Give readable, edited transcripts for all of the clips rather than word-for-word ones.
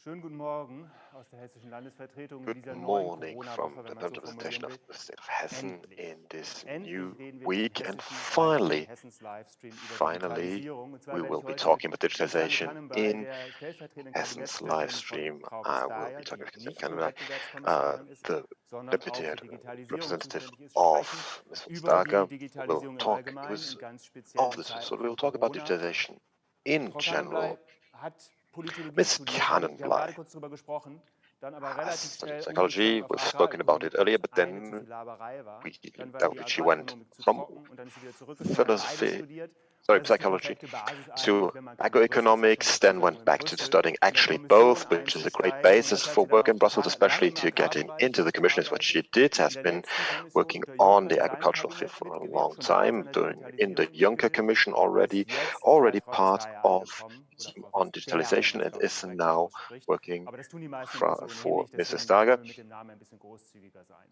Schönen guten Morgen aus der hessischen Landesvertretung in Good dieser neuen morning from Corona-Woche, wenn the man so representation formulieren of will. the state of Hessen Endlich. in this Endlich new reden wir im week, and hessischen Livestream, finally, Hessens Livestream über finally, Digitalisierung. Und zwar we werde will ich be heute mit talking about Christiane digitalization Canenbley, in der stellvertretenden Hessen's live Kabinettschefin von stream. Frau I will be Vestager, talking die with Christiane nicht nur Canenbley, Wettbewerbskommissarin ist, the sondern deputy auch für Digitalisierung representative zuständig ist, sprechen of Ms. über die Vestager. Will Digitalisierung im talk Allgemeinen with in ganz of speziellen this. Zeiten So we von will talk about Corona. digitalization in Frau general. Canenbley hat Politologie Ms. studiert. Wir haben Canenbley gerade kurz darüber gesprochen, dann aber relativ studied schnell psychology. umgeschwenkt auf We've spoken about Agrarökonomik, it weil earlier, das but eine zu then viel Laberei war. we, Dann war ihr die she went Agrarökonomik zu from trocken und dann ist sie wieder zurückgekommen, hat beides studiert. Und das ist die psychology perfekte Basis to eigentlich, wenn man kein Jurist ist, was man agroeconomics, dazu then sagen went in back to Brüssel studying in der actually Kommission both, which is a great einzusteigen. Und basis das hat for sie dann work in auch Brussels, getan, hat lange especially im to getting Agrarbereich into the commission, is what she gearbeitet, did, in has der been letzten Kommission working unter on Juncker the in seinem agricultural field Kabinett for a mitgewirkt, long schon damals an time, der doing in the Digitalisierung Juncker mitgewirkt Commission und ist already, jetzt bei already Frau part Vestager of angekommen, oder Frau on Vestager, wenn man digitalization, es, and glaube ich, is korrekt now ausspricht. working Aber das tun die meisten immer so und for ähnlich, Mrs. deswegen Dager. wollen wir mit dem Namen ein bisschen großzügiger sein.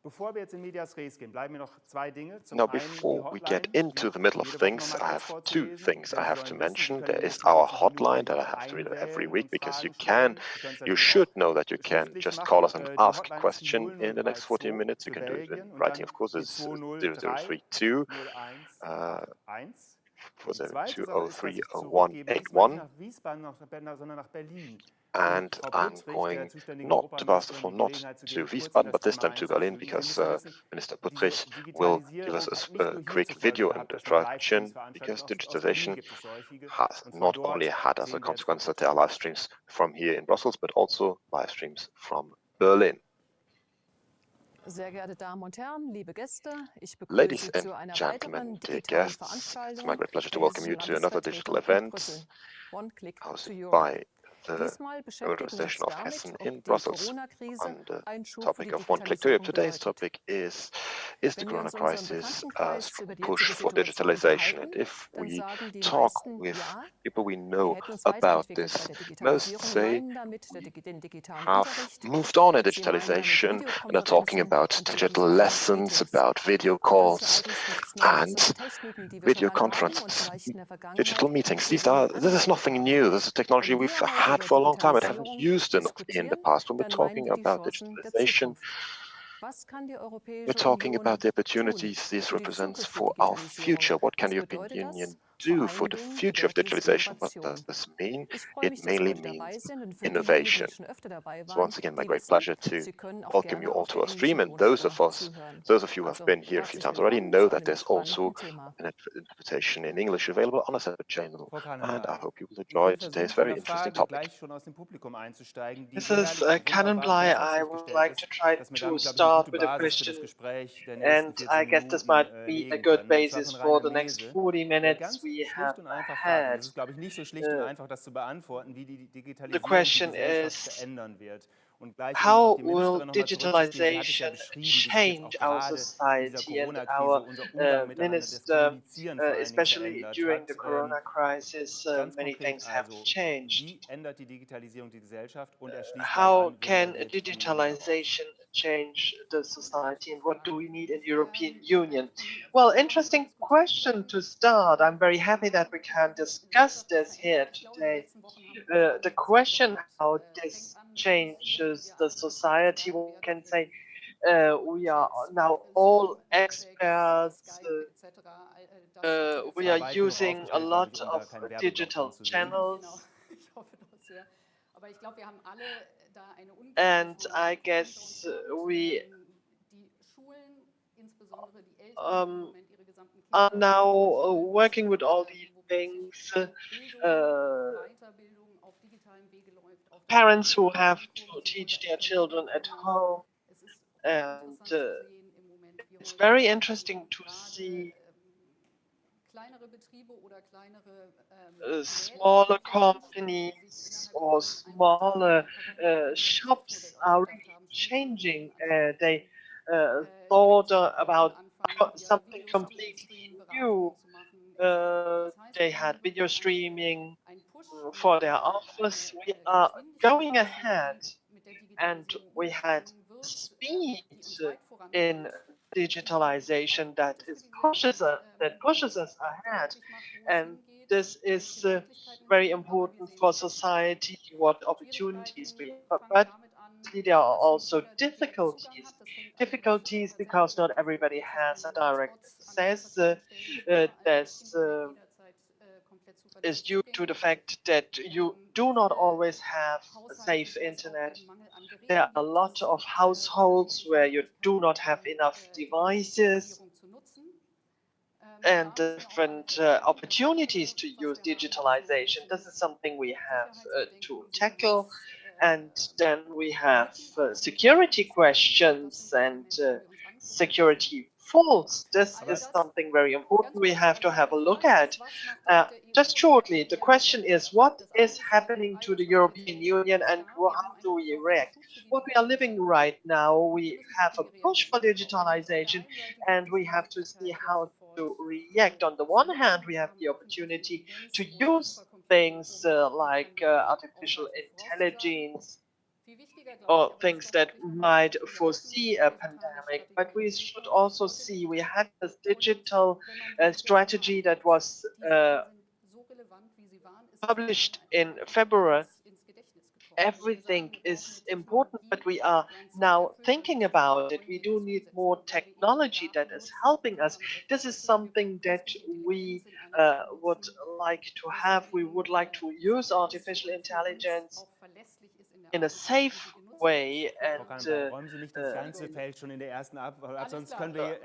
Bevor wir jetzt in Medias Res gehen, bleiben mir noch zwei Dinge. Zum Now, einen die before we get Hotline, into the middle of jede Woche noch things, mal I kurz have two vorzulesen. things I Denn Sie have to sollen wissen, Sie mention. können There in is nächster our Zeit hotline die that I Woche have to read every einwählen week, und because Fragen stellen. Sie können es you natürlich auch should know that you can schriftlich just call machen. us and Die ask a Hotline ist die question in the next 40 0032 minutes. You für can do it in Belgien und writing, dann of course. die It's 203 0032 0181. Und die zweite Sache ist, dass ich zurückgebe, diesmal nicht 402030181. nach Wiesbaden, sondern nach Berlin. Um And Frau I'm Puttrich, der going zuständigen not to pass the Europaministerin, die phone not Gelegenheit zu to geben, kurz in Wiesbaden, das but this Thema time to Berlin, einzufügen. Denn Sie because müssen wissen, Minister diese Puttrich will give us Digitalisierung hat a nicht nur hier quick zur Folge video gehabt, dass man introduction, Livestreams because veranstaltet. Aus Berlin digitalization gibt es solche. has Und von not only dort had as a sehen wir jetzt Frau consequence that Puttrich. there are live streams from here in Brussels, but also live streams from Berlin. Sehr geehrte Damen und Herren, liebe Gäste, ich begrüße Ladies Sie and zu einer gentlemen, weiteren dear digitalen guests, it's Veranstaltung my great pleasure to der welcome you Hessischen to another digital Landesvertretung in event Brüssel. One Click to hosted Europe. by the Diesmal beschäftigen wir uns representation of damit, Hessen ob in die Brussels Corona-Krise on the ein Schub für topic die of One Click to Europe. Digitalisierung Today's bedeutet. topic is the Wenn wir uns in unserem Coronacrisis, a Bekanntenkreis strong über die push jetzige for Situation digitalization. And unterhalten, if dann we sagen die talk meisten, with ja, people we wir know hätten uns about weiterentwickelt bei this, der most Digitalisierung, say meinen damit den digitalen have Unterricht. moved on in Sie meinen damit digitalization and are talking Videokonferenzen about und digital digitale lessons, Meetings. about video Und das ist ja calls eigentlich nichts Neues. Das and sind Techniken, die wir schon video lange haben und conferences, vielleicht in der digital Vergangenheit meetings. zu wenig This is Anwendung nothing gefunden new. haben. This is technology Wenn we've wir heute had über for a long time and haven't Digitalisierung used in the diskutieren, past. When we're dann meinen talking wir die about Chancen der digitalization, Zukunft. Was kann die we're Europäische talking about Union the tun opportunities this für die represents zukünftige for our Digitalisierung? future. What can Was the European bedeutet Union das? Vor do for allen the Dingen future of bedeutet es digitalization? What does Innovation. this mean? Ich freue It mich, dass Sie mainly heute dabei means sind und für diejenigen, die innovation. schon öfter dabei So waren, once again, my die great wissen, pleasure to Sie können auch welcome you gerne all auf to der our stream. englischen And those Tonspur of zuhören. you who have Also been here a few herzlich times already willkommen know zu that einem there's also spannenden Thema. an interpretation in English available on a separate channel. Frau And I Canenbley, hope you will ich enjoy bin today's versucht, mit very einer interesting Frage topic. gleich schon aus dem Publikum einzusteigen, die so Mrs. herrlich wunderbar Canenbley, I kontrastlich would gestellt like ist, to try dass wir to damit, glaube ich, eine start gute with a Basis für das question, Gespräch der nächsten and 40 I guess this Minuten might be a legen good können. Und zwar basis von for Rainer the next Mese, 40 der minutes ganz we schlicht have und einfach fragt, und es had. ist, glaube ich, nicht so schlicht und Uh, einfach, das zu beantworten, wie die the Digitalisierung die question Gesellschaft is, verändern wird. Und gleich, um auf how die will Ministerin nochmal zurückzuspielen, sie hat es ja digitalization beschrieben, wie sich jetzt auch change our gerade in dieser society? And Corona-Krise our unser Umgang miteinander, das minister, Kommunizieren vor allen Dingen especially verändert during the hat. corona crisis, Ganz many konkret things have also, changed. wie ändert die Digitalisierung die Gesellschaft? Und er schließt gleich How an, woher can wird die Union daraus? digitalization change the society, and what do we need in the European Union? Well, interesting question to start. I'm very happy that we can discuss this here today. The question how this changes the society, we can say we are now all experts. We Zwar are weit genug using a aufgestellt, glaube ich, lot um da of keinen Werbeblock drin digital zu sehen. channels. Ich hoffe doch sehr. Aber ich glaube, wir haben alle da eine And unglaublich I hohe guess we die Schulen, insbesondere die Eltern, die im Moment ihre gesamten Kinder are now working with all these things. Weiterbildung auf digitalem Wege läuft. Auch Parents who have to teach their children at home. Es ist And interessant zu sehen im Moment, wie it's häufig very interesting to see kleinere Betriebe oder kleinere smaller companies or smaller shops are really changing. They thought about something completely new. They had video streaming for their office. We are going ahead, and we had speed in digitalization that pushes us ahead, and this is very important for society, what opportunities we have. But there are also difficulties. Difficulties because not everybody has a direct access. This is due to the fact that you do not always have a safe internet. There are a lot of households where you do not have enough devices and different opportunities to use digitalization. This is something we have to tackle. And then we have security questions and security faults. This is something very important we have to have a look at. Just shortly, the question is, what is happening to the European Union and how do we react? What we are living right now, we have a push for digitalization and we have to see how to react. On the one hand, we have the opportunity to use things like artificial intelligence or things that might foresee a pandemic, but we should also see we had this digital strategy that was published in February. Everything is important, but we are now thinking about it. We do need more technology that is helping us. This is something that we would like to have. We would like to use artificial intelligence in a safe way and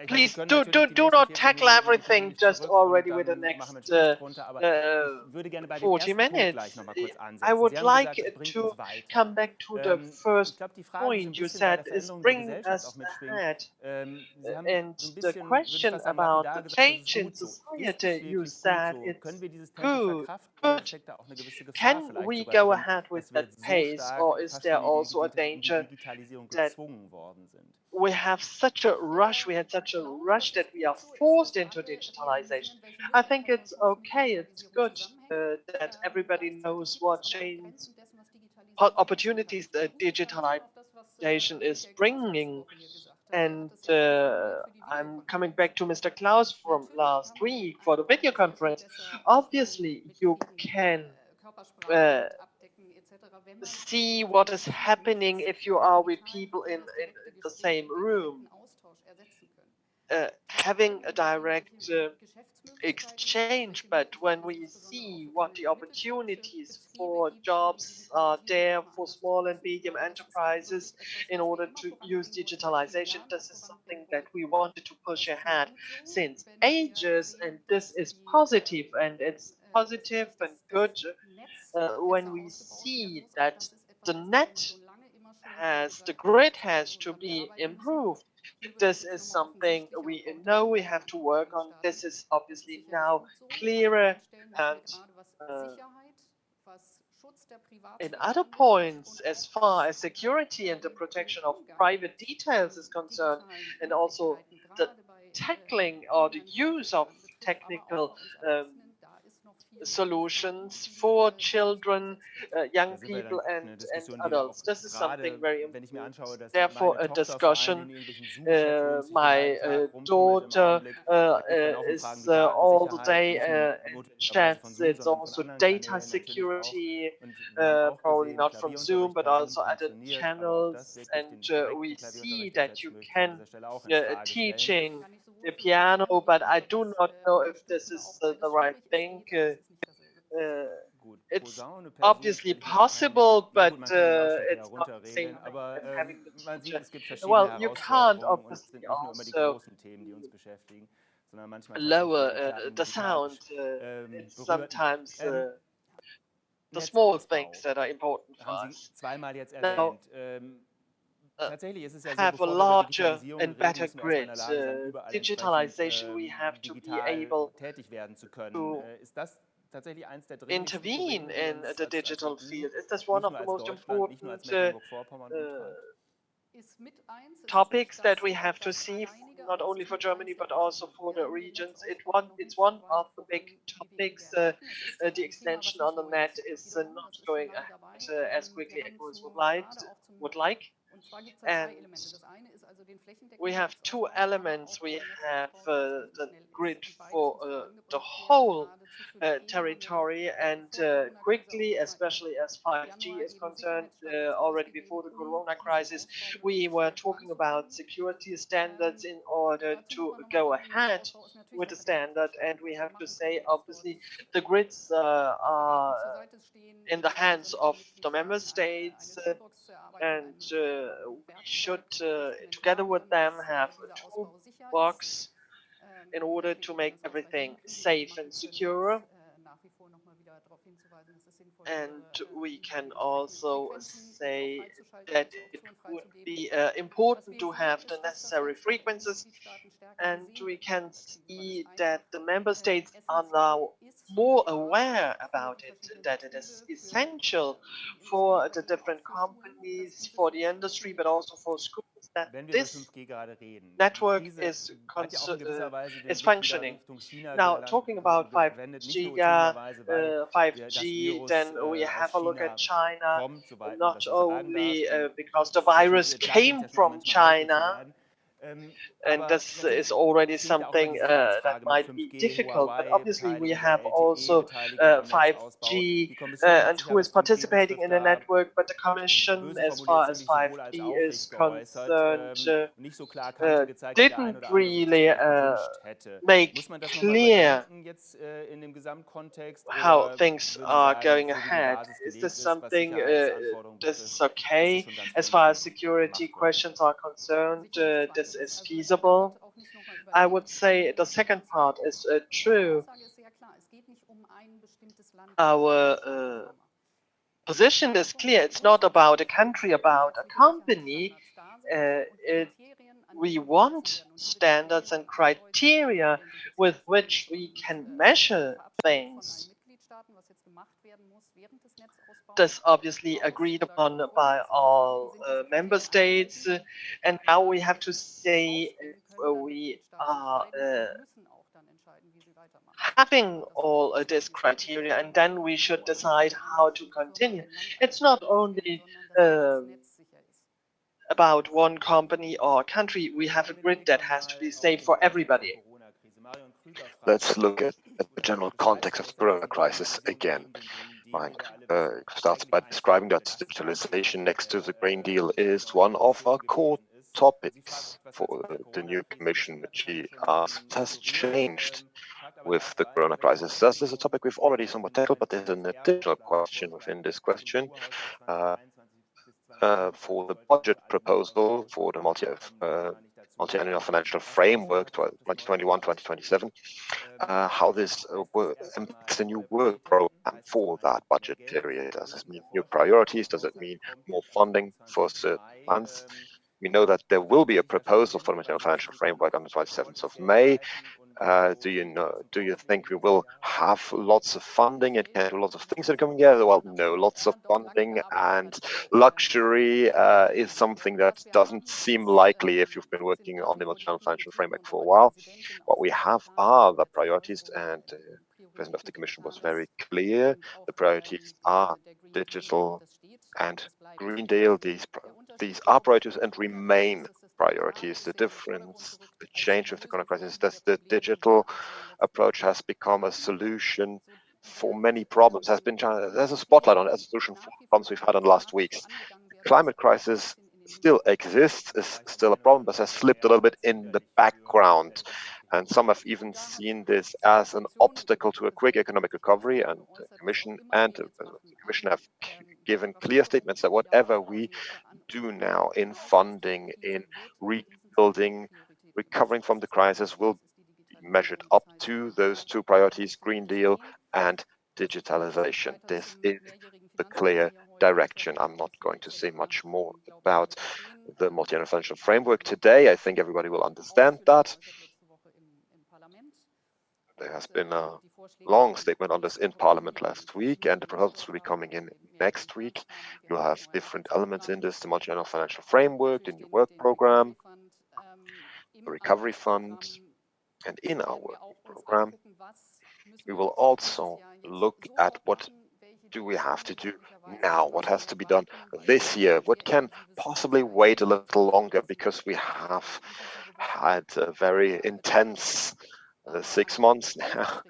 please do not tackle everything just already with the next 40 minutes. I would like to come back to the first point you said is bringing us ahead. And the question about the change in society, you said it's good. Can we go ahead with that pace, or is there also a danger that we have such a rush, we had such a rush that we are forced into digitalization? I think it's okay, it's good that everybody knows what change opportunities that digitalization is bringing. And I'm coming back to Mr. Klaus from last week for the video conference. Obviously, you can see what is happening if you are with people in the same room. Having a direct exchange, but when we see what the opportunities for jobs are there for small and medium enterprises in order to use digitalization, this is something that we wanted to push ahead since ages, and this is positive, and it's positive and good when we see that the net the grid has to be improved. This is something we know we have to work on. This is obviously now clearer, and in other points, as far as security and the protection of private details is concerned, and also the tackling or the use of technical solutions for children, young people and adults. This is something very important. Therefore, a discussion. My daughter is all the day in chats. It's also data security, probably not from Zoom, but also other channels. And we see that you can teaching the piano, but I do not know if this is the right thing. It's obviously possible, but it's not the same thing as having the teacher. Well, you can't obviously also lower the sound. It's sometimes the small things that are important for us. Now, have a larger and better grid. Digitalization, we have to be able to intervene in the digital field. Is this one of the most important topics that we have to see, not only for Germany but also for the regions? It's one of the big topics. The extension on the net is not going ahead as quickly as we would like. And we have two elements. We have the grid for the whole territory, and quickly, especially as 5G is concerned, already before the Corona crisis, we were talking about security standards in order to go ahead with the standard. And we have to say, obviously, the grids are in the hands of the member states, and we should, together with them, have a toolbox in order to make everything safe and secure. And we can also say that it would be important to have the necessary frequencies, and we can see that the member states are now more aware about it, that it is essential for the different companies, for the industry, but also for schools, that Wenn wir this über 5G gerade reden. network Diese is hat ja auch in gewisser Weise den is Blick wieder functioning. Richtung China Now, talking about gewendet, nicht 5G, nur zwingenderweise, weil das 5G, Virus then we aus have a look at China China, kommt, soweit man not das so sagen darf. only Die because the Social virus Media came sind ja schon from manchmal heikel zu China, werden. and Aber this natürlich is already schwingt ja auch immer die something that Sicherheitsfrage mit might be 5G, difficult. But obviously, we Huawei-Beteiligung oder have also LTE-Beteiligung am Netzausbau. 5G, Die Kommission hat and sich ja, who is was 5G participating betrifft, in the da network. But the Commission, böse as formuliert far as ziemlich sowohl als 5G auch is geäußert, concerned, nicht so klar Kante gezeigt wie der ein didn't oder andere sich das really vielleicht gewünscht hätte. make Muss man das nochmal clear überdenken jetzt in dem Gesamtkontext how oder things würden Sie are sagen, going so wie die ahead. Basis Is gelegt this ist, was something Sicherheitsanforderungen this betrifft, is ist okay das schon ganz as far as vernünftig security gemacht worden? questions are concerned? This is feasible. I would say the second part is true. Our position is clear. It's not about a country, about a company. We want standards and criteria with which we can measure things. This obviously agreed upon by all member states, and now we have to say if we are having all this criteria, and then we should decide how to continue. It's not only about one company or country. We have a grid that has to be safe for everybody. Let's look at the general context of the Corona crisis again. Mike starts by describing that digitalization next to the Green Deal is one of our core topics for the new Commission, which he asked has changed with the Corona crisis. This is a topic we've already somewhat tackled, but there's an additional question within this question for the budget proposal for the multi-annual financial framework 2021-2027, how this impacts the new work program for that budget period. Does this mean new priorities? Does it mean more funding for certain months? We know that there will be a proposal for the multi-annual financial framework on the 27th of May. Do you think we will have lots of funding and can do lots of things that are coming together? Well, no, lots of funding and luxury is something that doesn't seem likely if you've been working on the multi-annual financial framework for a while. What we have are the priorities, and the President of the Commission was very clear. The priorities are digital and Green Deal. These are priorities and remain priorities. The difference, the change with the Corona crisis, is that the digital approach has become a solution for many problems. There's a spotlight on it as a solution for problems we've had in the last weeks. The climate crisis still exists, is still a problem, but has slipped a little bit in the background. And some have even seen this as an obstacle to a quick economic recovery. And the Commission have given clear statements that whatever we do now in funding, in rebuilding, recovering from the crisis will be measured up to those two priorities, Green Deal and digitalization. This is the clear direction. I'm not going to say much more about the multi-annual financial framework today. I think everybody will understand that. There has been a long statement on this in Parliament last week, and the proposals will be coming in next week. You'll have different elements in this, the multi-annual financial framework, the new work program, the recovery fund, and in our work program, we will also look at what do we have to do now? What has to be done this year? What can possibly wait a little longer, because we have had a very intense 6 months now.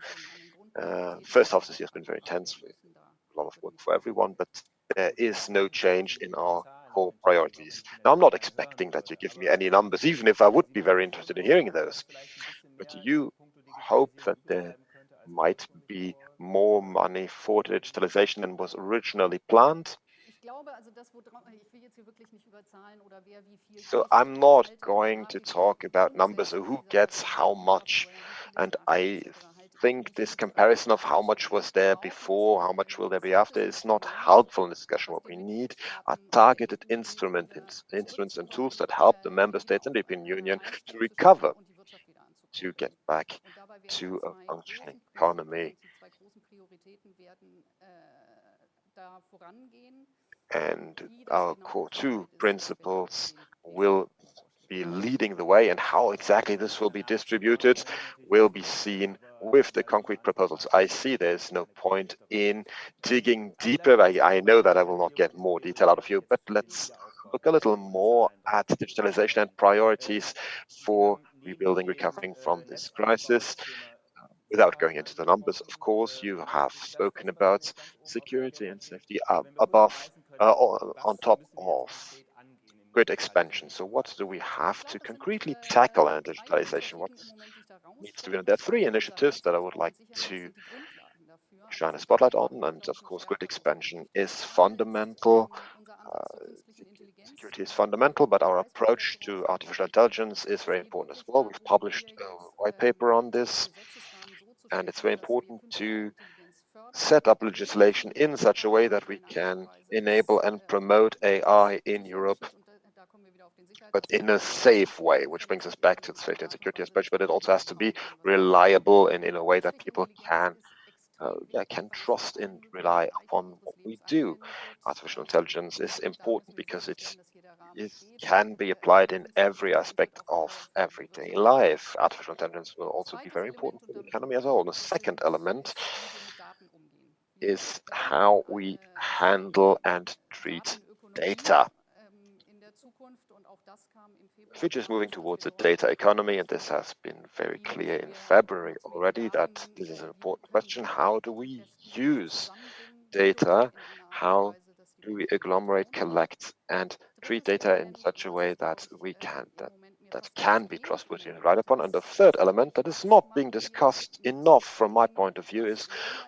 First half this year has been very intense, with a lot of work for everyone, but there is no change in our core priorities. Now, I'm not expecting that you give me any numbers, even if I would be very interested in hearing those. But you hope that there might be more money for digitalization than was originally planned. So I'm not going to talk about numbers or who gets how much. And I think this comparison of how much was there before, how much will there be after, is not helpful in the discussion. What we need are targeted instruments and tools that help the member states and the European Union to recover, to get back to a functioning economy. And our core 2 principles will be leading the way, and how exactly this will be distributed will be seen with the concrete proposals. I see there's no point in digging deeper. I know that I will not get more detail out of you, but let's look a little more at digitalization and priorities for rebuilding, recovering from this crisis. Without going into the numbers, of course, you have spoken about security and safety on top of grid expansion. So what do we have to concretely tackle in digitalization? What needs to be done? There are 3 initiatives that I would like to shine a spotlight on, and of course, grid expansion is fundamental. Security is fundamental, but our approach to artificial intelligence is very important as well. We've published a white paper on this, and it's very important to set up legislation in such a way that we can enable and promote AI in Europe, but in a safe way, which brings us back to the safety and security aspect, but it also has to be reliable and in a way that people can trust and rely upon what we do. Artificial intelligence is important because it can be applied in every aspect of everyday life. Artificial intelligence will also be very important for the economy as a whole. The second element is how we handle and treat data. The future is moving towards a data economy, and this has been very clear in February already that this is an important question. How do we use data? How do we agglomerate, collect, and treat data in such a way that that can be trustworthy and relied upon? And the third element that is not being discussed enough from my point of view is,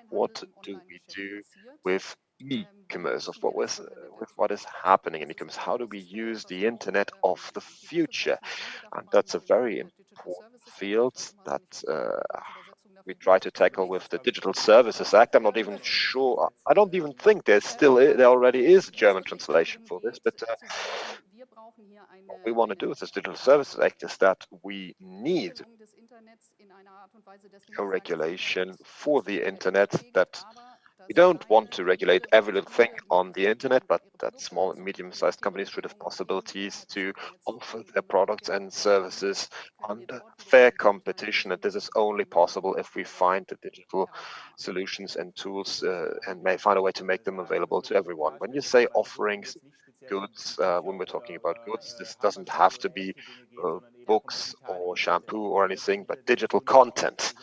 what do we do with e-commerce, with what is happening in e-commerce? How do we use the internet of the future? And that's a very important field that we try to tackle with the Digital Services Act. I'm not even sure. I don't even think there already is a German translation for this, but what we want to do with this Digital Services Act is that we need a regulation for the internet, that we don't want to regulate every little thing on the internet, but that small and medium-sized companies should have possibilities to offer their products and services under fair competition. And this is only possible if we find the digital solutions and tools and may find a way to make them available to everyone. When you say offerings, goods, when we're talking about goods, this doesn't have to be books or shampoo or anything, but digital content.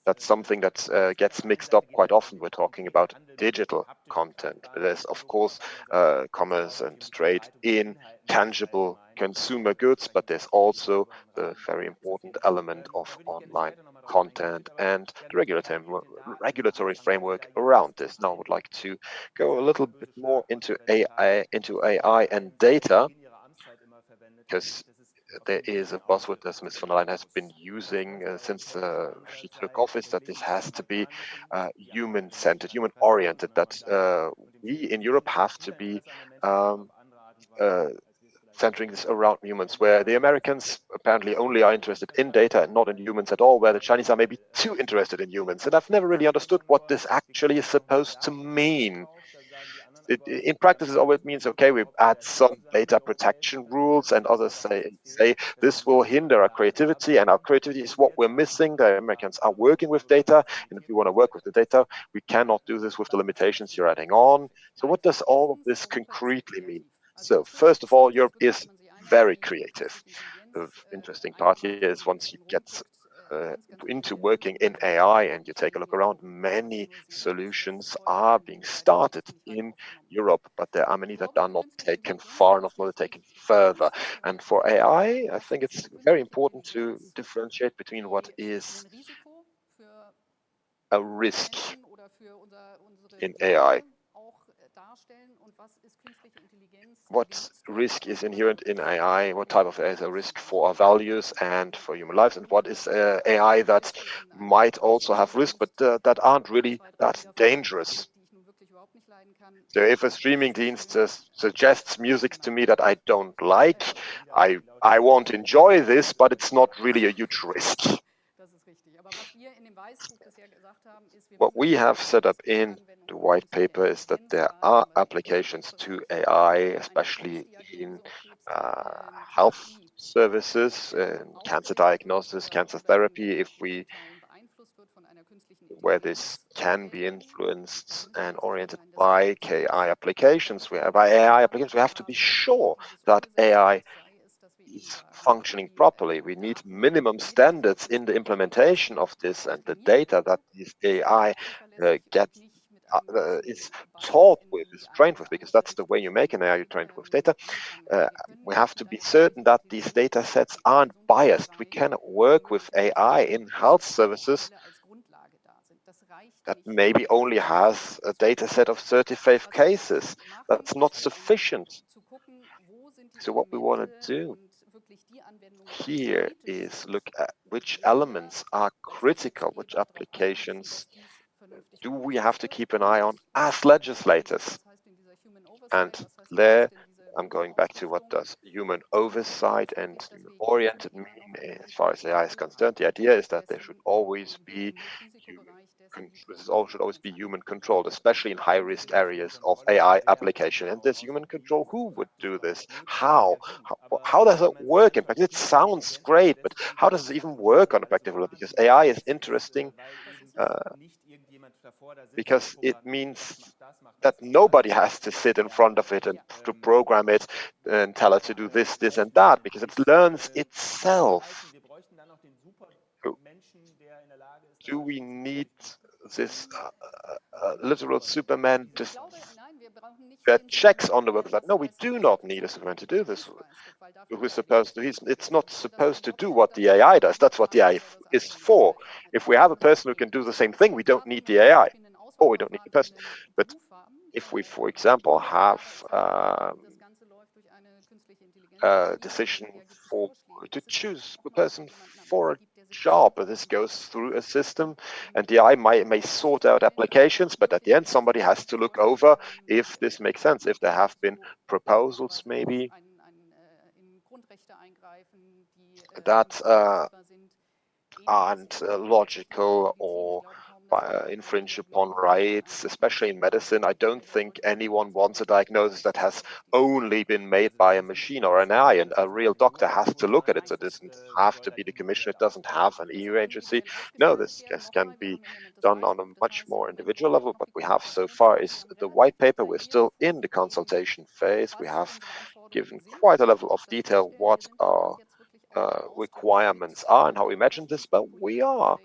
That's something that gets mixed up quite often. We're talking about digital content. There's, of course, commerce and trade in tangible consumer goods, but there's also the very important element of online content and the regulatory framework around this. Now, I would like to go a little bit more into AI and data, because there is a buzzword that Ms. von der Leyen has been using since she took office, that this has to be human-centered, human-oriented, that we in Europe have to be centering this around humans, where the Americans apparently only are interested in data and not in humans at all, where the Chinese are maybe too interested in humans. And I've never really understood what this actually is supposed to mean. in practice, it always means, okay, we add some data protection rules, and others say this will hinder our creativity, and our creativity is what we're missing. The Americans are working with data, and if we want to work with the data, we cannot do this with the limitations you're adding on. So what does all of this concretely mean? So first of all, Europe is very creative. The interesting part here is once you get into working in AI and you take a look around, many solutions are being started in Europe, but there are many that are not taken far enough, not taken further. And for AI, I think it's very important to differentiate between what is a risk in AI. What risk is inherent in AI, what type of AI is a risk for our values and for human lives, and what is AI that might also have risk, but that aren't really that dangerous. So if a streaming dienst suggests music to me that I don't like, I won't enjoy this, but it's not really a huge risk. What we have set up in the white paper is that there are applications to AI, especially in health services, cancer diagnosis, cancer therapy, where this can be influenced and oriented by AI applications. We have to be sure that AI is functioning properly. We need minimum standards in the implementation of this, and the data that this AI is taught with, is trained with, because that's the way you make an AI, you're trained with data. We have to be certain that these data sets aren't biased. We cannot work with AI in health services that maybe only has a data set of 35 cases. That's not sufficient. So what we want to do here is look at which elements are critical, which applications do we have to keep an eye on as legislators. And there, I'm going back to what does human oversight and human-oriented mean as far as AI is concerned. The idea is that there should always be human controlled, especially in high-risk areas of AI application. And this human control, who would do this? How does it work in practice? It sounds great, but how does it even work on a practical level? Because AI is interesting because it means that nobody has to sit in front of it and to program it and tell it to do this, this, and that, because it learns itself. Do we need this literal Superman just that checks on the work of that? No, we do not need a Superman to do this. Who's supposed to? It's not supposed to do what the AI does. That's what the AI is for. If we have a person who can do the same thing, we don't need the AI, or we don't need the person. But if we, for example, have a decision to choose a person for a job, but this goes through a system, and the AI may sort out applications, but at the end somebody has to look over if this makes sense, if there have been proposals maybe that aren't logical or infringe upon rights, especially in medicine. I don't think anyone wants a diagnosis that has only been made by a machine or an AI, and a real doctor has to look at it. So it doesn't have to be the commission. It doesn't have an EU agency. No, this can be done on a much more individual level. What we have so far is the white paper. We're still in the consultation phase. We have given quite a level of detail what our requirements are and how we imagine this, but we are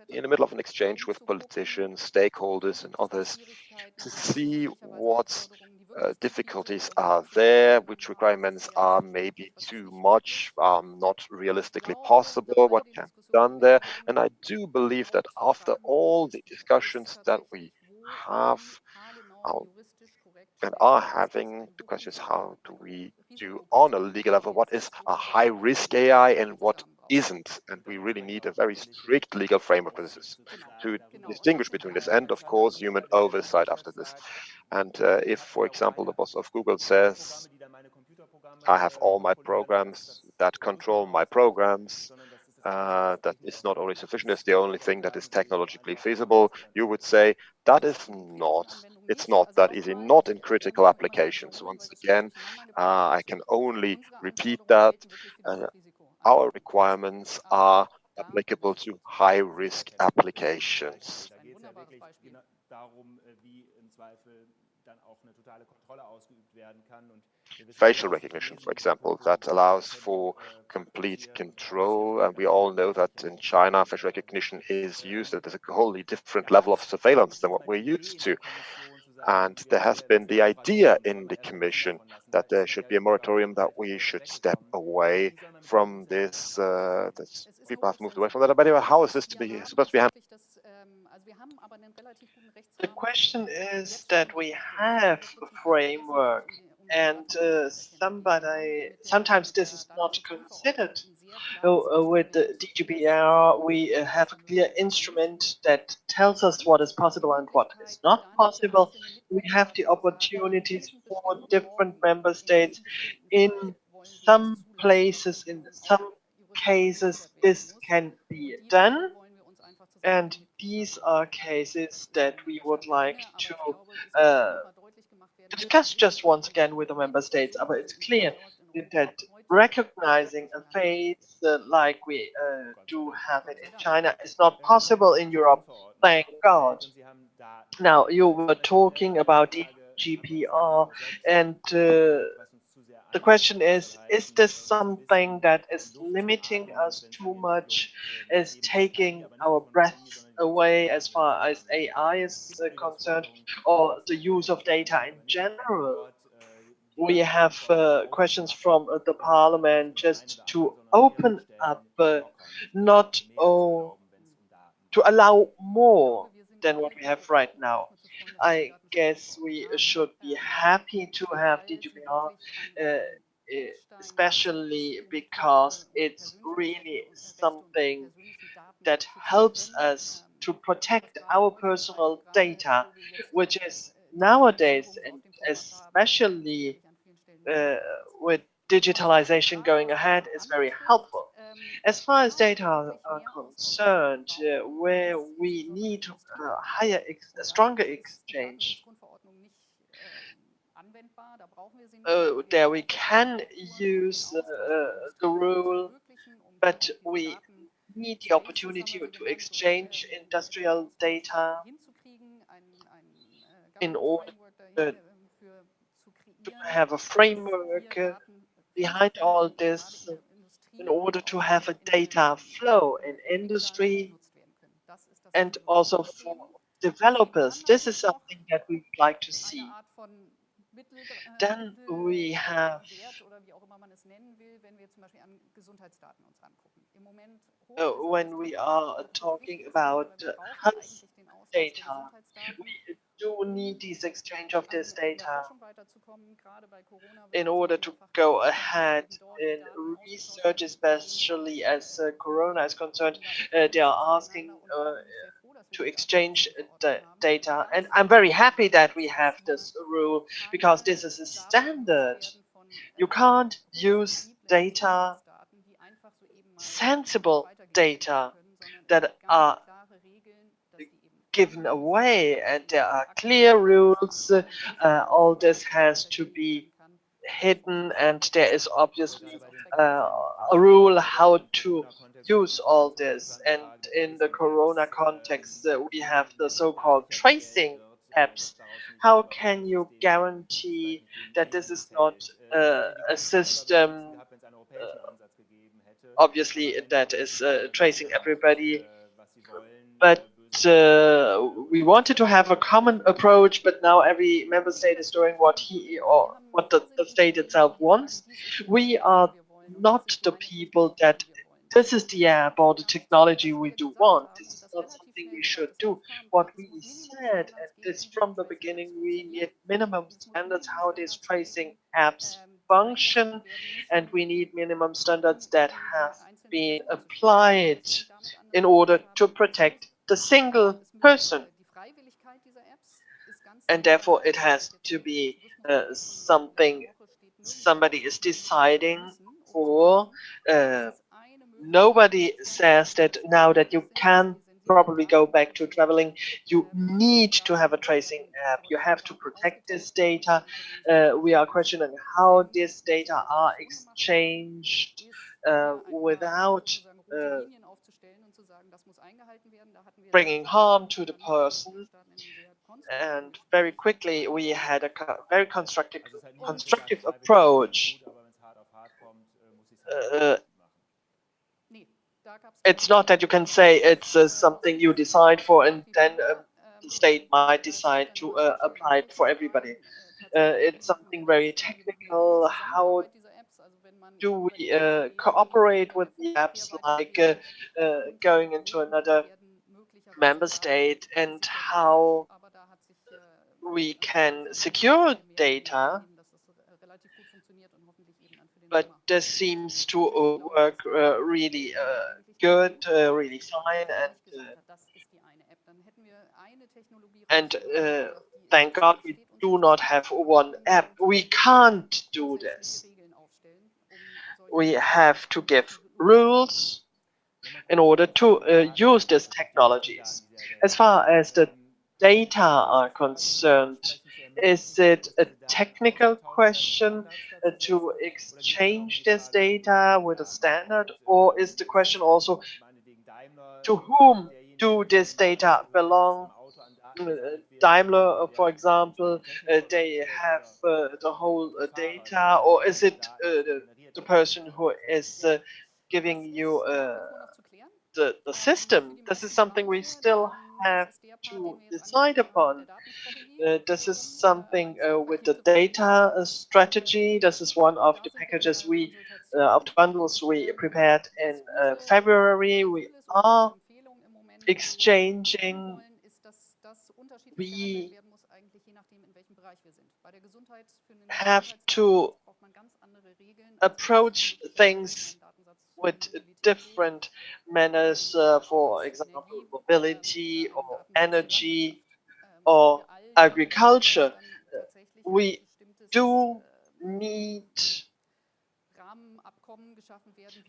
in the middle of an exchange with politicians, stakeholders, and others to see what difficulties are there, which requirements are maybe too much, not realistically possible, what can be done there. And I do believe that after all the discussions that we have and are having, the question is how do we do on a legal level, what is a high-risk AI and what isn't, and we really need a very strict legal framework for this to distinguish between this and, of course, human oversight after this. And if, for example, the boss of Google says, I have all my programs that control my programs, that is not only sufficient, it's the only thing that is technologically feasible, you would say that is not, it's not that easy, not in critical applications. Once again, I can only repeat that our requirements are applicable to high-risk applications. Facial recognition, for example, that allows for complete control. And we all know that in China, facial recognition is used at a wholly different level of surveillance than what we're used to. And there has been the idea in the Commission that there should be a moratorium, that we should step away from this. People have moved away from that. But anyway, how is this supposed to be handled? The question is that we have a framework, and sometimes this is not considered. With the DGPR, we have a clear instrument that tells us what is possible and what is not possible. We have the opportunities for different member states. In some places, in some cases, this can be done. And these are cases that we would like to discuss just once again with the member states. But it's clear that recognizing a face like we do have it in China is not possible in Europe. Thank God. Now, you were talking about the GPR, and the question is this something that is limiting us too much, is taking our breath away as far as AI is concerned, or the use of data in general? We have questions from the Parliament just to open up, not to allow more than what we have right now. I guess we should be happy to have DGPR, especially because it's really something that helps us to protect our personal data, which is nowadays, and especially with digitalization going ahead, is very helpful. As far as data are concerned, where we need a stronger exchange, there we can use the rule, but we need the opportunity to exchange industrial data in order to have a framework behind all this, in order to have a data flow in industry and also for developers. This is something that we would like to see. Then we have when we are talking about health data, we do need this exchange of this data in order to go ahead in research, especially as Corona is concerned. They are asking to exchange the data, and I'm very happy that we have this rule, because this is a standard. You can't use data, sensible data, that are given away, and there are clear rules. All this has to be hidden, and there is obviously a rule how to use all this. And in the Corona context, we have the so-called tracing apps. How can you guarantee that this is not a system, obviously, that is tracing everybody? But we wanted to have a common approach, but now every member state is doing what he or what the state itself wants. We are not the people that this is the border technology we do want. This is not something we should do. What we said, and this from the beginning, we need minimum standards how these tracing apps function, and we need minimum standards that have been applied in order to protect the single person. And therefore it has to be something somebody is deciding for nobody says that now that you can probably go back to traveling, you need to have a tracing app. You have to protect this data. We are questioning how this data are exchanged without bringing harm to the person. And very quickly, we had a very constructive approach. It's not that you can say it's something you decide for and then the state might decide to apply it for everybody. It's something very technical. How do we cooperate with the apps, like going into another member state, and how we can secure data? But this seems to work really good, really fine, and thank God we do not have one app. We can't do this. We have to give rules in order to use these technologies. As far as the data are concerned, is it a technical question to exchange this data with a standard, or is the question also to whom do this data belong? Daimler, for example, they have the whole data, or is it the person who is giving you the system? This is something we still have to decide upon. This is something with the data strategy. This is one of the packages of the bundles we prepared in February. We are exchanging. We have to approach things with different manners, for example, mobility or energy or agriculture. We do need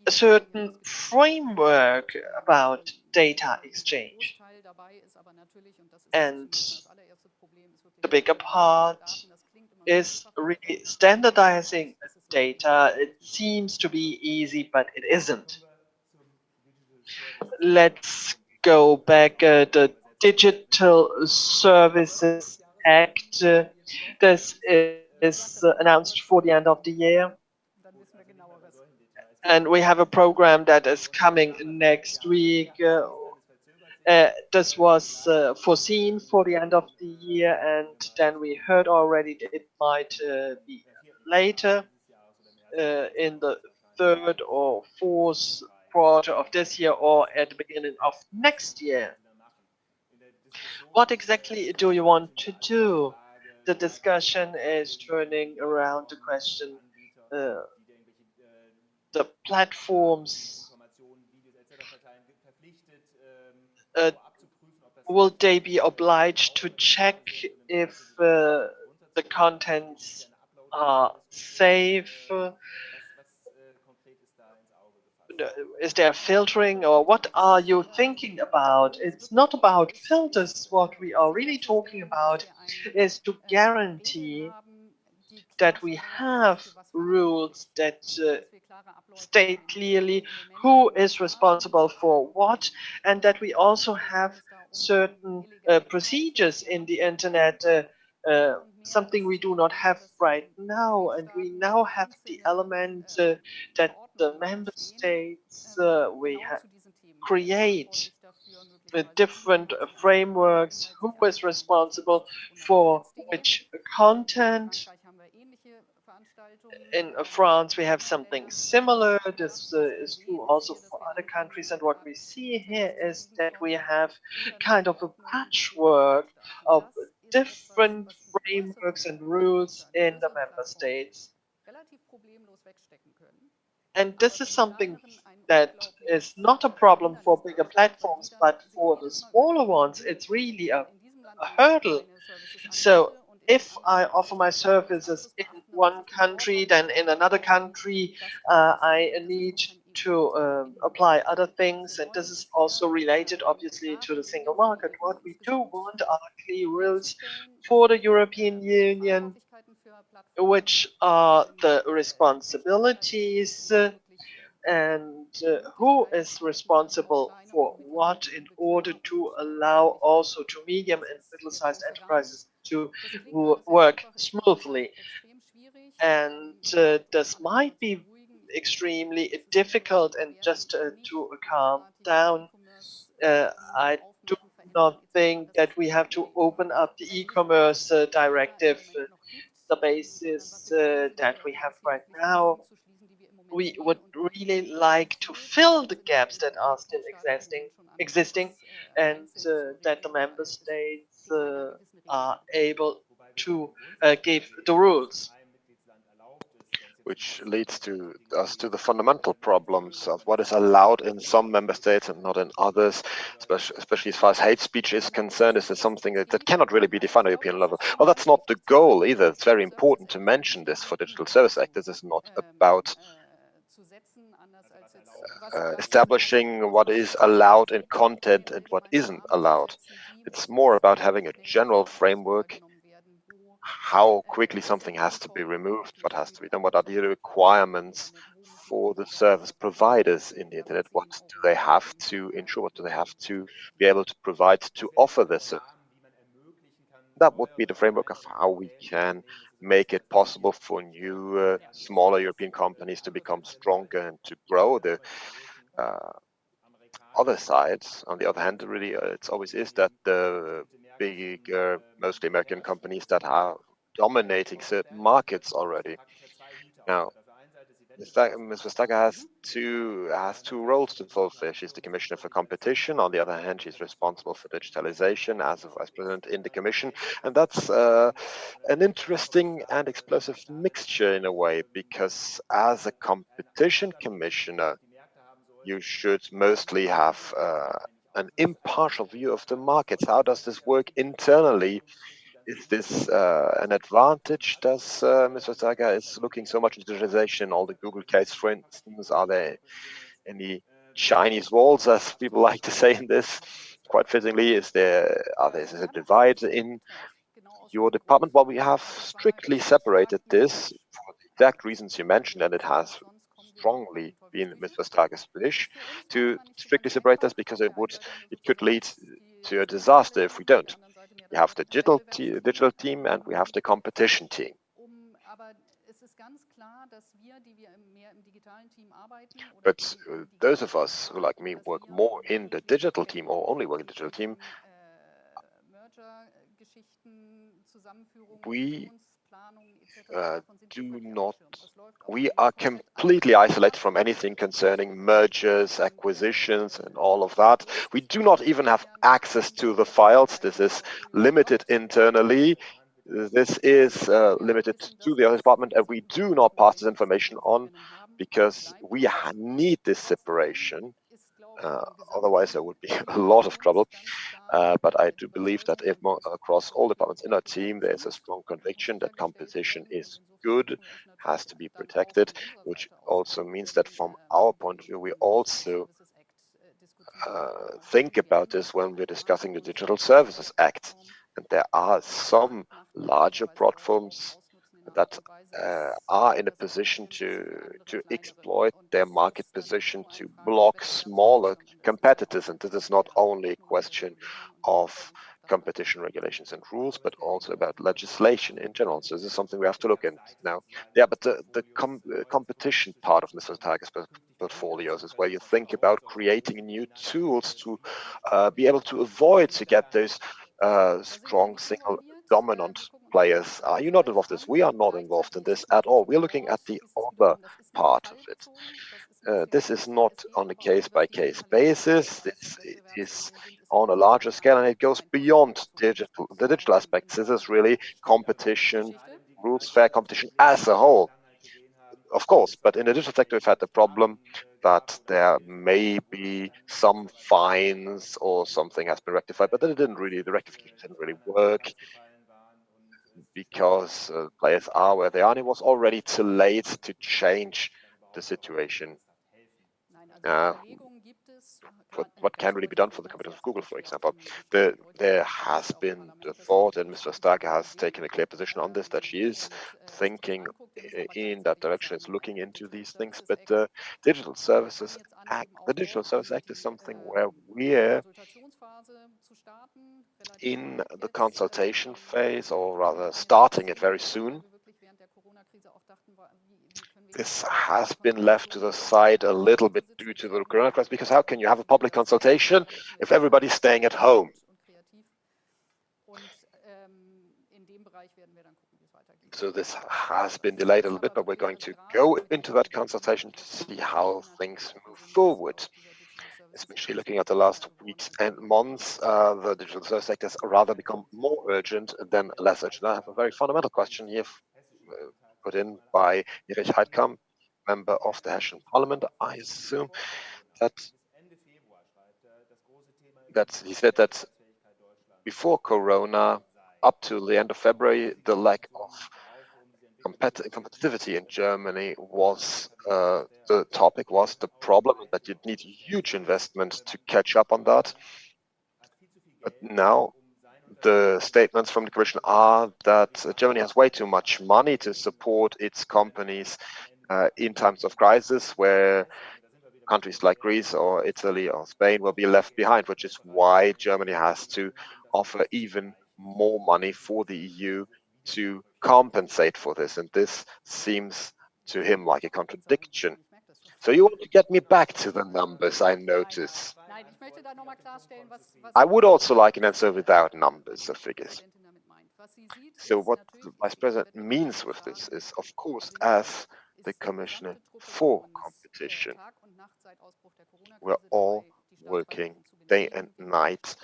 a certain framework about data exchange. And the bigger part is really standardizing data. It seems to be easy, but it isn't. Let's go back. The Digital Services Act. This is announced for the end of the year. And we have a program that is coming next week. This was foreseen for the end of the year, and then we heard already that it might be later in the third or fourth quarter of this year or at the beginning of next year. What exactly do you want to do? The discussion is turning around the question, the platforms, will they be obliged to check if the contents are safe? Is there filtering, or what are you thinking about? It's not about filters. What we are really talking about is to guarantee that we have rules that state clearly who is responsible for what, and that we also have certain procedures in the internet, something we do not have right now. And we now have the element that the member states create different frameworks, who is responsible for which content. In France, we have something similar. This is true also for other countries. And what we see here is that we have kind of a patchwork of different frameworks and rules in the member states. And this is something that is not a problem for bigger platforms, but for the smaller ones, it's really a hurdle. So if I offer my services in one country, then in another country I need to apply other things, and this is also related obviously to the single market. What we do want are clear rules for the European Union, which are the responsibilities and who is responsible for what in order to allow also to medium and middle-sized enterprises to work smoothly. And this might be extremely difficult, and just to calm down, I do not think that we have to open up the e-commerce directive, the basis that we have right now. We would really like to fill the gaps that are still existing, and that the member states are able to give the rules. Which leads to us to the fundamental problems of what is allowed in some member states and not in others, especially as far as hate speech is concerned. Is there something that cannot really be defined at European level? Well, that's not the goal either. It's very important to mention this for Digital Service Act. This is not about establishing what is allowed in content and what isn't allowed. It's more about having a general framework, how quickly something has to be removed, what has to be done, what are the requirements for the service providers in the internet, what do they have to ensure, what do they have to be able to provide to offer this. That would be the framework of how we can make it possible for new, smaller European companies to become stronger and to grow. The other side, on the other hand, really, it always is that the bigger, mostly American companies that are dominating certain markets already. Now, Ms. Vestager has two roles to fulfill. She's the Commissioner for Competition. On the other hand, she's responsible for digitalization as a Vice President in the Commission. And that's an interesting and explosive mixture in a way, because as a competition commissioner, you should mostly have an impartial view of the markets. How does this work internally? Is this an advantage? Does Ms. Vestager is looking so much into digitalization, all the Google case, for instance? Are there any Chinese walls, as people like to say in this? Quite fittingly, is there a divide in your department? Well, we have strictly separated this for the exact reasons you mentioned, and it has strongly been Ms. Vestager's wish to strictly separate this, because it could lead to a disaster if we don't. We have the digital team and we have the competition team. But those of us who, like me, work more in the digital team or only work in the digital team, we are completely isolated from anything concerning mergers, acquisitions, and all of that. We do not even have access to the files. This is limited internally. This is limited to the other department, and we do not pass this information on because we need this separation. Otherwise, there would be a lot of trouble. But I do believe that if across all departments in our team, there's a strong conviction that competition is good, has to be protected, which also means that from our point of view, we also think about this when we're discussing the Digital Services Act. And there are some larger platforms that are in a position to exploit their market position to block smaller competitors. And this is not only a question of competition regulations and rules, but also about legislation in general. So this is something we have to look at now. Yeah, but the competition part of Mr. Vestager's portfolios is where you think about creating new tools to be able to avoid to get those strong single dominant players. Are you not involved in this? We are not involved in this at all. We're looking at the other part of it. This is not on a case-by-case basis. This is on a larger scale, and it goes beyond the digital aspects. This is really competition, rules, fair competition as a whole. Of course, but in the digital sector, we've had the problem that there may be some fines or something has been rectified, but then the rectification didn't really work because players are where they are, and it was already too late to change the situation. what can really be done for the competence of Google, for example. There has been the thought, and Ms. Vestager has taken a clear position on this, that she is thinking in that direction, is looking into these things. But the Digital Services Act is something where we're in the consultation phase, or rather starting it very soon. This has been left to the side a little bit due to the coronavirus, because how can you have a public consultation if everybody's staying at home? So this has been delayed a little bit, but we're going to go into that consultation to see how things move forward. Especially looking at the last weeks and months, the digital service sector has rather become more urgent than less urgent. I have a very fundamental question here put in by Erich Heidkamp, member of the Hessian Parliament. I assume that he said that before Corona, up to the end of February, the lack of competitivity in Germany was the topic, was the problem, that you'd need huge investment to catch up on that. But now the statements from the Commission are that Germany has way too much money to support its companies in times of crisis, where countries like Greece or Italy or Spain will be left behind, which is why Germany has to offer even more money for the EU to compensate for this. And this seems to him like a contradiction. So you want to get me back to the numbers, I notice. I would also like an answer without numbers or figures. So what the Vice President means with this is, of course, as the Commissioner for Competition, we're all working day and night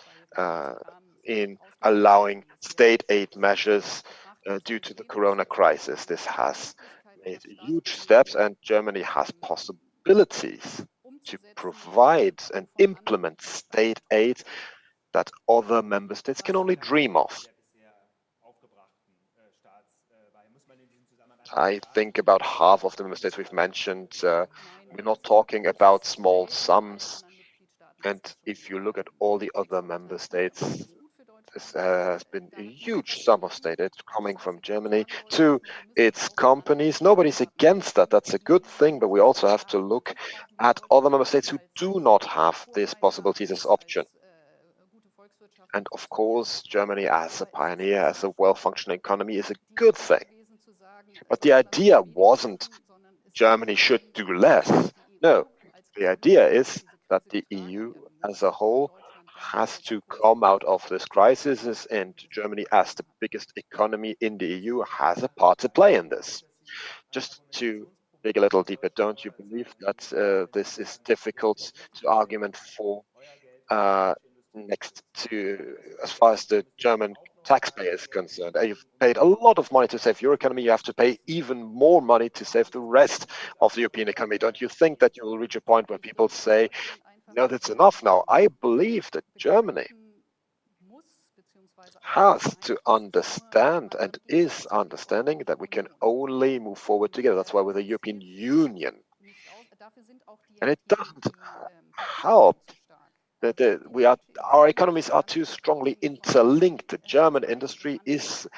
in allowing state aid measures due to the corona crisis. This has made huge steps, and Germany has possibilities to provide and implement state aid that other member states can only dream of. I think about half of the member states we've mentioned, we're not talking about small sums. And if you look at all the other member states, this has been a huge sum of state aid coming from Germany to its companies. Nobody's against that. That's a good thing. But we also have to look at other member states who do not have this possibility, this option. And of course, Germany as a pioneer, as a well-functioning economy, is a good thing. But the idea wasn't Germany should do less. No, the idea is that the EU as a whole has to come out of this crisis, and Germany, as the biggest economy in the EU, has a part to play in this. Just to dig a little deeper, don't you believe that this is difficult to argument for next to, as far as the German taxpayer is concerned? You've paid a lot of money to save your economy, you have to pay even more money to save the rest of the European economy. Don't you think that you will reach a point where people say, no, that's enough now? I believe that Germany has to understand and is understanding that we can only move forward together. That's why we're the European Union. And it doesn't help that our economies are too strongly interlinked. The German industry is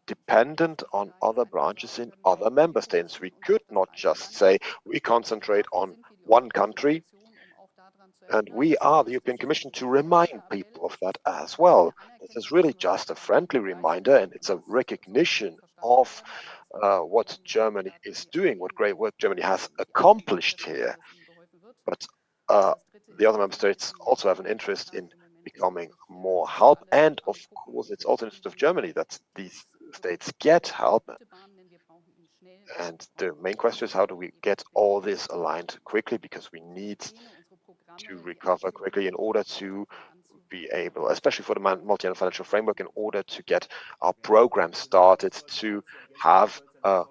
dependent on other branches in other member states. We could not just say we concentrate on one country, and we are the European Commission to remind people of that as well. This is really just a friendly reminder, and it's a recognition of what Germany is doing, what great work Germany has accomplished here. But the other member states also have an interest in becoming more help, and of course it's also interest of Germany that these states get help. And the main question is, how do we get all this aligned quickly, because we need to recover quickly in order to be able, especially for the multi-annual financial framework, in order to get our program started to have a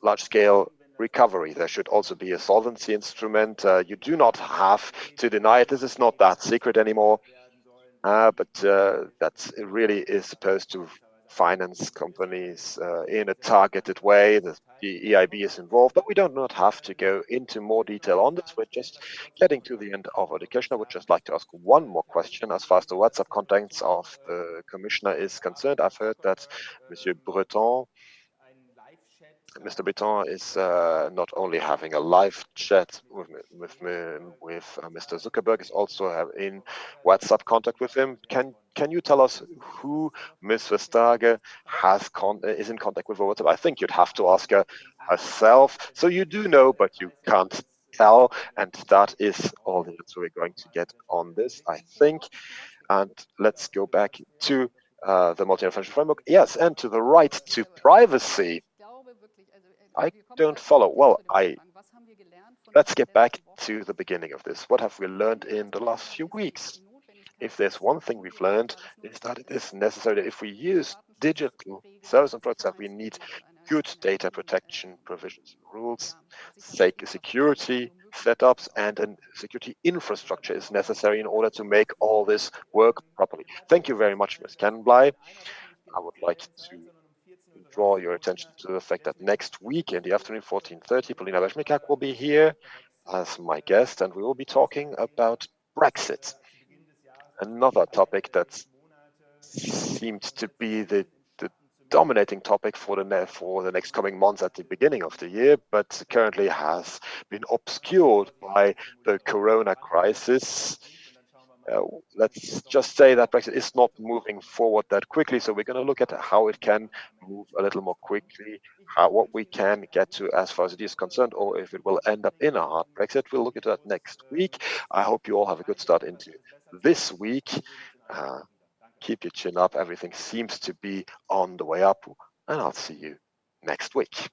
large-scale recovery. There should also be a solvency instrument. You do not have to deny it. This is not that secret anymore, but that really is supposed to finance companies in a targeted way. The EIB is involved, but we do not have to go into more detail on this. We're just getting to the end of our discussion. I would just like to ask one more question as far as the WhatsApp contacts of the commissioner is concerned. I've heard that Mr. Breton is not only having a live chat with Mr. Zuckerberg, is also in WhatsApp contact with him. Can you tell us who Ms. Vestager is in contact with over WhatsApp? I think you'd have to ask her herself. So you do know, but you can't tell, and that is all the answer we're going to get on this, I think. And let's go back to the multi-financial framework. Yes, and to the right to privacy. I don't follow. Well, let's get back to the beginning of this. What have we learned in the last few weeks? If there's one thing we've learned, is that it is necessary that if we use digital service and products, that we need good data protection provisions, rules, security setups, and a security infrastructure is necessary in order to make all this work properly. Thank you very much, Ms. Canenbley. I would like to draw your attention to the fact that next week in the afternoon, 14:30, Polina Beschmikak will be here as my guest, and we will be talking about Brexit. Another topic that seemed to be the dominating topic for the next coming months at the beginning of the year, but currently has been obscured by the corona crisis. Let's just say that Brexit is not moving forward that quickly, so we're going to look at how it can move a little more quickly, what we can get to as far as it is concerned, or if it will end up in a hard Brexit. We'll look at that next week. I hope you all have a good start into this week. Keep your chin up. Everything seems to be on the way up, and I'll see you next week.